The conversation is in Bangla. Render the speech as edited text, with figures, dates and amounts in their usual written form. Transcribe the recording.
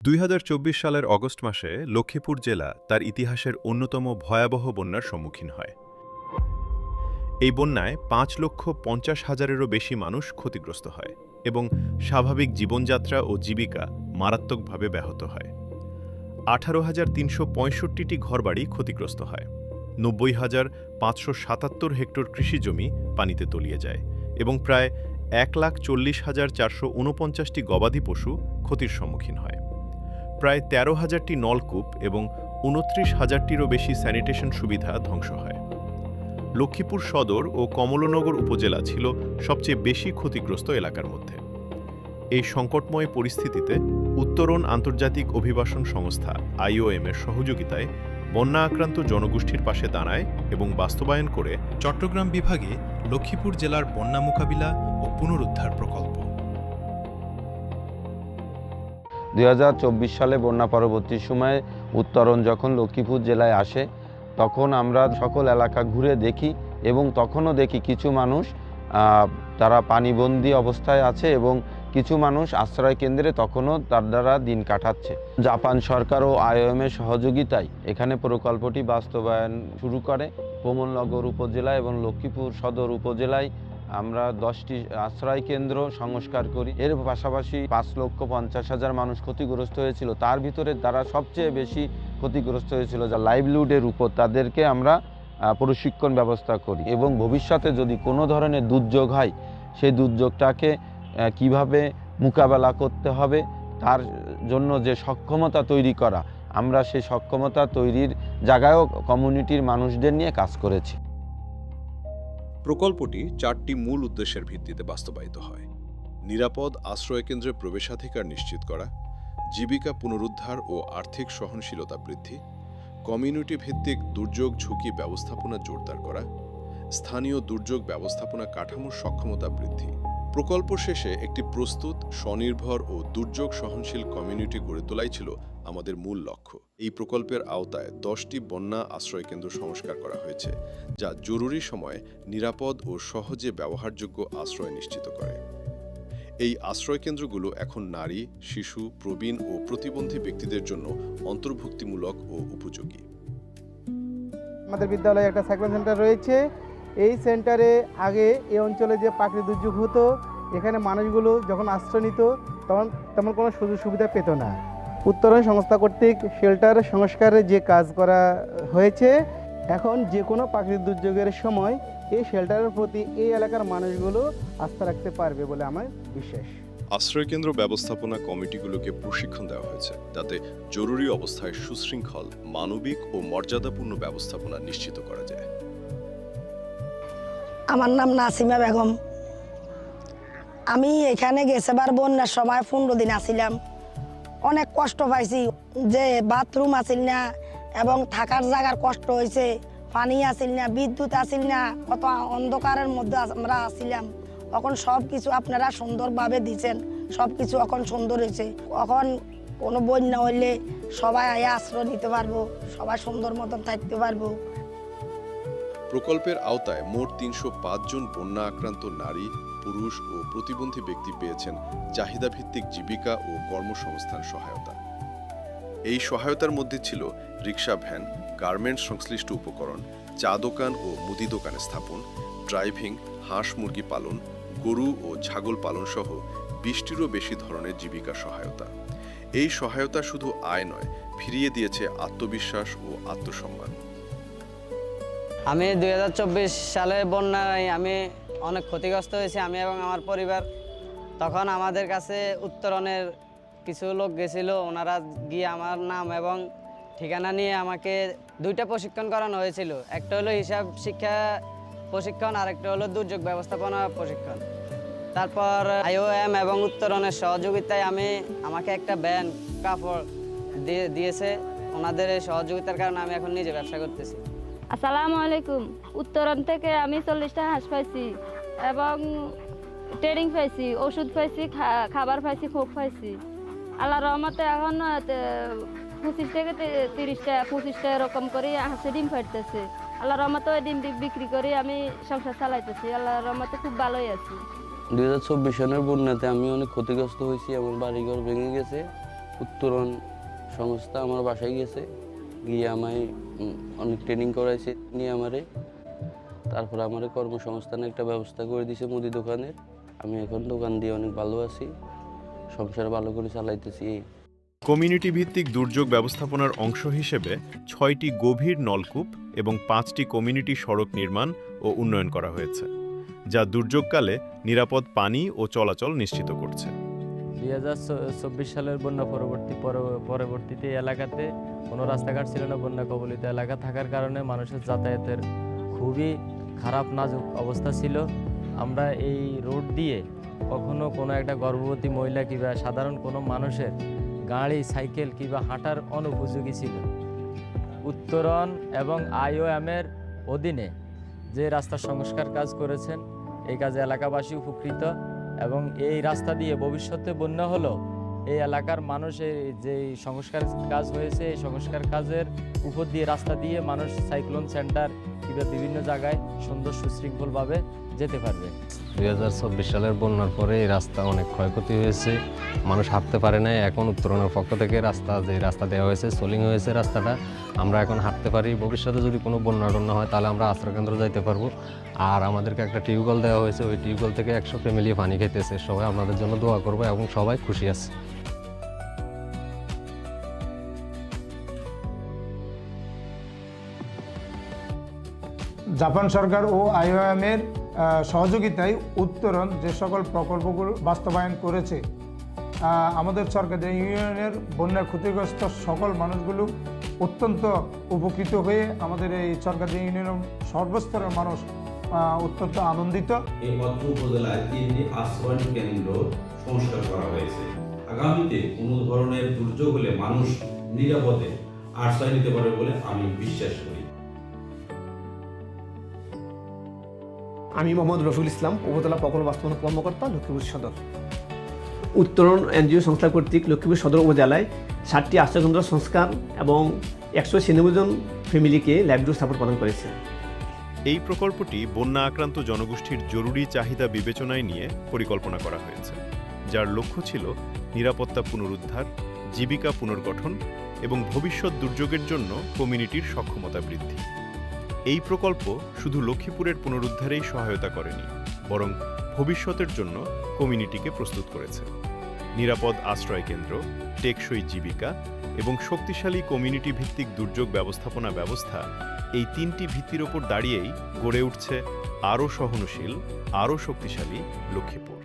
২০২৪ সালের অগস্ট মাসে লক্ষ্মীপুর জেলা তার ইতিহাসের অন্যতম ভয়াবহ বন্যার সম্মুখীন হয়। এই বন্যায় ৫,৫০,০০০-এরও বেশি মানুষ ক্ষতিগ্রস্ত হয় এবং স্বাভাবিক জীবনযাত্রা ও জীবিকা মারাত্মকভাবে ব্যাহত হয়। ১৮,৩৬৫টি ঘরবাড়ি ক্ষতিগ্রস্ত হয়, ৯০,৫৭৭ হেক্টর কৃষিজমি পানিতে তলিয়ে যায় এবং প্রায় ১,৪০,৪৪৯টি গবাদি পশু ক্ষতির সম্মুখীন হয়। প্রায় ১৩,০০০টি নলকূপ এবং ২৯,০০০টিরও বেশি স্যানিটেশন সুবিধা ধ্বংস হয়। লক্ষ্মীপুর সদর ও কমলনগর উপজেলা ছিল সবচেয়ে বেশি ক্ষতিগ্রস্ত এলাকার মধ্যে। এই সংকটময় পরিস্থিতিতে উত্তরণ আন্তর্জাতিক অভিবাসন সংস্থা IOM এর সহযোগিতায় বন্যা আক্রান্ত জনগোষ্ঠীর পাশে দাঁড়ায় এবং বাস্তবায়ন করে চট্টগ্রাম বিভাগে লক্ষ্মীপুর জেলার বন্যা মোকাবিলা ও পুনরুদ্ধার প্রকল্প। ২০২৪ সালে বন্যা পরবর্তী সময়ে উত্তরণ যখন লক্ষ্মীপুর জেলায় আসে, তখন আমরা সকল এলাকা ঘুরে দেখি এবং তখনও দেখি কিছু মানুষ তারা পানিবন্দী অবস্থায় আছে এবং কিছু মানুষ আশ্রয় কেন্দ্রে তখনও তার দ্বারা দিন কাটাচ্ছে। জাপান সরকার ও IOM এর সহযোগিতায় এখানে প্রকল্পটি বাস্তবায়ন শুরু করে। কমলনগর উপজেলা এবং লক্ষ্মীপুর সদর উপজেলায় আমরা 10টি আশ্রয় কেন্দ্র সংস্কার করি। এর পাশাপাশি ৫,৫০,০০০ মানুষ ক্ষতিগ্রস্ত হয়েছিল। তার ভিতরে তারা সবচেয়ে বেশি ক্ষতিগ্রস্ত হয়েছিল যা লাইভলিহুডের উপর, তাদেরকে আমরা প্রশিক্ষণ ব্যবস্থা করি এবং ভবিষ্যতে যদি কোনো ধরনের দুর্যোগ হয় সেই দুর্যোগটাকে কিভাবে মোকাবেলা করতে হবে তার জন্য যে সক্ষমতা তৈরি করা, আমরা সেই সক্ষমতা তৈরির জায়গায়ও কমিউনিটির মানুষদের নিয়ে কাজ করেছি। প্রকল্পটি 4টি মূল উদ্দেশ্যের ভিত্তিতে বাস্তবায়িত হয়: নিরাপদ আশ্রয়কেন্দ্রে প্রবেশাধিকার নিশ্চিত করা, জীবিকা পুনরুদ্ধার ও আর্থিক সহনশীলতা বৃদ্ধি, কমিউনিটি ভিত্তিক দুর্যোগ ঝুঁকি ব্যবস্থাপনা জোরদার করা, স্থানীয় দুর্যোগ ব্যবস্থাপনা কাঠামোর সক্ষমতা বৃদ্ধি। প্রকল্প শেষে একটি প্রস্তুত, স্বনির্ভর ও দুর্যোগ সহনশীল কমিউনিটি গড়ে তোলাই ছিল আমাদের মূল লক্ষ্য। এই প্রকল্পের আওতায় 10টি বন্যা আশ্রয়কেন্দ্র সংস্কার করা হয়েছে, যা জরুরি সময়ে নিরাপদ ও সহজে ব্যবহারযোগ্য আশ্রয় নিশ্চিত করে। এই আশ্রয়কেন্দ্রগুলো এখন নারী, শিশু, প্রবীণ ও প্রতিবন্ধী ব্যক্তিদের জন্য অন্তর্ভুক্তিমূলক ও উপযোগী। আমাদের বিদ্যালয়ে একটা সাইক্লোন সেন্টার রয়েছে। এই সেন্টারে আগে এই অঞ্চলে যে প্রাকৃতিক দুর্যোগ হতো, এখানে মানুষগুলো যখন আশ্রয় নিত তখন তেমন কোনো সুযোগ সুবিধা পেত না। উত্তরণ সংস্থা কর্তৃক শেল্টার সংস্কারের যে কাজ করা হয়েছে, এখন যে কোনো প্রাকৃতিক দুর্যোগের সময় এই শেল্টারের প্রতি এই এলাকার মানুষগুলো আস্থা রাখতে পারবে বলে আমার বিশ্বাস। আশ্রয়কেন্দ্র ব্যবস্থাপনা কমিটিগুলোকে প্রশিক্ষণ দেওয়া হয়েছে, যাতে জরুরি অবস্থায় সুশৃঙ্খল, মানবিক ও মর্যাদাপূর্ণ ব্যবস্থাপনা নিশ্চিত করা যায়। আমার নাম নাসিমা বেগম। আমি এখানে গেছেবার বন্যার সময় 15 দিন আসিলাম। অনেক কষ্ট পাইছি, যে বাথরুম আসিল না এবং থাকার জায়গার কষ্ট হয়েছে, পানি আসিল না, বিদ্যুৎ আসিল না, কত অন্ধকারের মধ্যে আমরা আসিলাম। এখন সব কিছু আপনারা সুন্দরভাবে দিচ্ছেন, সব কিছু এখন সুন্দর হয়েছে। এখন কোনো বন্যা হইলে সবাই আয়া আশ্রয় নিতে পারবো, সবাই সুন্দর মতন থাকতে পারবো। প্রকল্পের আওতায় মোট ৩০৫ জন বন্যা আক্রান্ত নারী, পুরুষ ও প্রতিবন্ধী ব্যক্তি পেয়েছেন চাহিদাভিত্তিক জীবিকা ও কর্মসংস্থান সহায়তা। এই সহায়তার মধ্যে ছিল রিক্সা ভ্যান, গার্মেন্টস সংশ্লিষ্ট উপকরণ, চা দোকান ও মুদি দোকান স্থাপন, ড্রাইভিং, হাঁস মুরগি পালন, গরু ও ছাগল পালন সহ 20টিরও বেশি ধরনের জীবিকা সহায়তা। এই সহায়তা শুধু আয় নয়, ফিরিয়ে দিয়েছে আত্মবিশ্বাস ও আত্মসম্মান। আমি 2024 সালের বন্যায় আমি অনেক ক্ষতিগ্রস্ত হয়েছি, আমি এবং আমার পরিবার। তখন আমাদের কাছে উত্তরণের কিছু লোক গেছিল, ওনারা গিয়ে আমার নাম এবং ঠিকানা নিয়ে আমাকে 2টা প্রশিক্ষণ করানো হয়েছিল। একটা হলো হিসাব শিক্ষা প্রশিক্ষণ, আর একটা হলো দুর্যোগ ব্যবস্থাপনা প্রশিক্ষণ। তারপর IOM এবং উত্তরণের সহযোগিতায় আমাকে একটা ব্যান কাপড় দিয়েছে। ওনাদের এই সহযোগিতার কারণে আমি এখন নিজে ব্যবসা করতেছি। আসসালামু আলাইকুম। উত্তরণ থেকে আমি 40টা হাঁস পাইছি এবং ট্রেনিং পাইছি, ওষুধ পাইছি, খাবার পাইছি, খোপ পাইছি। আল্লাহর রহমতে এখন 25 থেকে 30টা 25টা এরকম করে হাঁসের ডিম ফাটতেছে। আল্লাহর রহমতে ওই ডিম বিক্রি করে আমি সংসার চালাইতেছি। আল্লাহর রহমতে খুব ভালোই আছি। 2024 সালের বন্যাতে আমি অনেক ক্ষতিগ্রস্ত হয়েছি, আমার বাড়িঘর ভেঙে গেছে উত্তরণ সংস্থা আমার বাসায় গেছে, গিয়ে আমায় অনেক ট্রেনিং করাইছে নিয়ে আমারে। তারপর আমার কর্মসংস্থানের একটা ব্যবস্থা করে দিয়েছে মুদি দোকানের। আমি এখন দোকান দিয়ে অনেক ভালো আছি, সংসার ভালো করে চালাইতেছি। কমিউনিটি ভিত্তিক দুর্যোগ ব্যবস্থাপনার অংশ হিসেবে 6টি গভীর নলকূপ এবং 5টি কমিউনিটি সড়ক নির্মাণ ও উন্নয়ন করা হয়েছে, যা দুর্যোগকালে নিরাপদ পানি ও চলাচল নিশ্চিত করছে। 2024 সালের বন্যা পরবর্তীতে এই এলাকাতে কোনো রাস্তাঘাট ছিল না। বন্যা কবলিত এলাকা থাকার কারণে মানুষের যাতায়াতের খুবই খারাপ নাজুক অবস্থা ছিল। আমরা এই রোড দিয়ে কখনো কোনো একটা গর্ভবতী মহিলা কিংবা সাধারণ কোনো মানুষের গাড়ি, সাইকেল কিংবা হাঁটার অনুপযোগী ছিল। উত্তরণ এবং IOM-এর অধীনে যে রাস্তা সংস্কার কাজ করেছেন, এই কাজে এলাকাবাসী উপকৃত এবং এই রাস্তা দিয়ে ভবিষ্যতে বন্যা হলো এই এলাকার মানুষের যে সংস্কার কাজ হয়েছে, এই সংস্কার কাজের উপর দিয়ে রাস্তা দিয়ে মানুষ সাইক্লোন সেন্টার কিংবা বিভিন্ন জায়গায় সুন্দর সুশৃঙ্খলভাবে যেতে পারবে। 2024 সালের বন্যার পরে এই রাস্তা অনেক ক্ষয়ক্ষতি হয়েছে, মানুষ হাঁটতে পারে না। এখন উত্তরণের পক্ষ থেকে রাস্তা দেওয়া হয়েছে, সোলিং হয়েছে রাস্তাটা, আমরা এখন হাঁটতে পারি। ভবিষ্যতে যদি কোনো বন্যা টন্যা হয় তাহলে আমরা আশ্রয়কেন্দ্র যাইতে পারবো। আর আমাদেরকে একটা টিউবওয়েল দেওয়া হয়েছে, ওই টিউবওয়েল থেকে 100 ফ্যামিলি পানি খেতেছে। সবাই আপনাদের জন্য দোয়া করবো এবং সবাই খুশি আছে। জাপান সরকার ও IOM-এর সহযোগিতায় উত্তরণ যে সকল প্রকল্পগুলো বাস্তবায়ন করেছে, আমাদের সরকারি ইউনিয়নের বন্যা ক্ষতিগ্রস্ত সকল মানুষগুলো অত্যন্ত উপকৃত হয়ে আমাদের এই সরকারি ইউনিয়নের সর্বস্তরের মানুষ অত্যন্ত আনন্দিত। এই অত্র উপজেলায় 3টি আশ্রয় কেন্দ্র সংস্কার করা হয়েছে। আগামীতে কোনো ধরনের দুর্যোগ হলে মানুষ নিরাপদে আশ্রয় নিতে পারবে বলে আমি বিশ্বাস করি। আমি মোহাম্মদ রফিকুল ইসলাম, উপজেলা প্রকল্প বাস্তবায়ন কর্মকর্তা, লক্ষ্মীপুর সদর। উত্তরণ NGO সংস্থা কর্তৃক লক্ষ্মীপুর সদর উপজেলায় 7টি আশ্রয়কেন্দ্র সংস্কার এবং 196 জন ফ্যামিলিকে লাইভলিহুড সাপোর্ট প্রদান করেছে। এই প্রকল্পটি বন্যা আক্রান্ত জনগোষ্ঠীর জরুরি চাহিদা বিবেচনায় নিয়ে পরিকল্পনা করা হয়েছে, যার লক্ষ্য ছিল নিরাপত্তা পুনরুদ্ধার, জীবিকা পুনর্গঠন এবং ভবিষ্যৎ দুর্যোগের জন্য কমিউনিটির সক্ষমতা বৃদ্ধি। এই প্রকল্প শুধু লক্ষ্মীপুরের পুনরুদ্ধারেই সহায়তা করেনি, বরং ভবিষ্যতের জন্য কমিউনিটিকে প্রস্তুত করেছে। নিরাপদ আশ্রয় কেন্দ্র, টেকসই জীবিকা এবং শক্তিশালী কমিউনিটি ভিত্তিক দুর্যোগ ব্যবস্থাপনা ব্যবস্থা, এই 3টি ভিত্তির ওপর দাঁড়িয়েই গড়ে উঠছে আরও সহনশীল, আরও শক্তিশালী লক্ষ্মীপুর।